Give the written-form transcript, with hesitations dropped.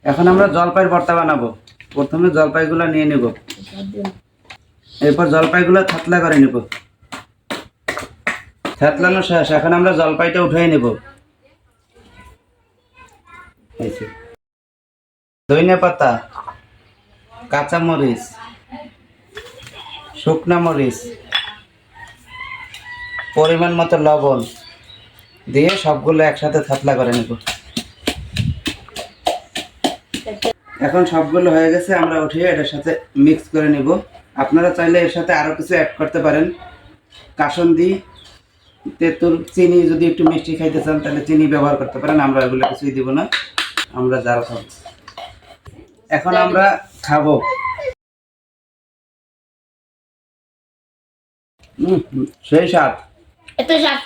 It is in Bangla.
এখন আমরা জলপাইয়ের ভর্তা বানাবো। প্রথমে জলপাইগুলো নিয়ে নেব, এরপর জলপাইগুলো থাতলা করে নেব। থাতলানো শেষ, এখন আমরা জলপাইটা উঠিয়ে নেব। ধনিয়া পাতা, কাঁচা মরিচ, শুকনা মরিচ, পরিমাণ মতো লবণ দিয়ে সবগুলো একসাথে থাতলা করে নেব। এখন সবগুলো হয়ে গেছে, আমরা উঠিয়ে এটার সাথে মিক্স করে নেব। আপনারা চাইলে এর সাথে আরও কিছু অ্যাড করতে পারেন, কাসুন্দি, তেঁতুল, চিনি, যদি একটু মিষ্টি খাইতে চান তাহলে চিনি ব্যবহার করতে পারেন। আমরা এগুলো কিছুই দিব না, আমরা জাল খাবো। এখন আমরা খাবো। সেই স্বাদ। এত স্বাদ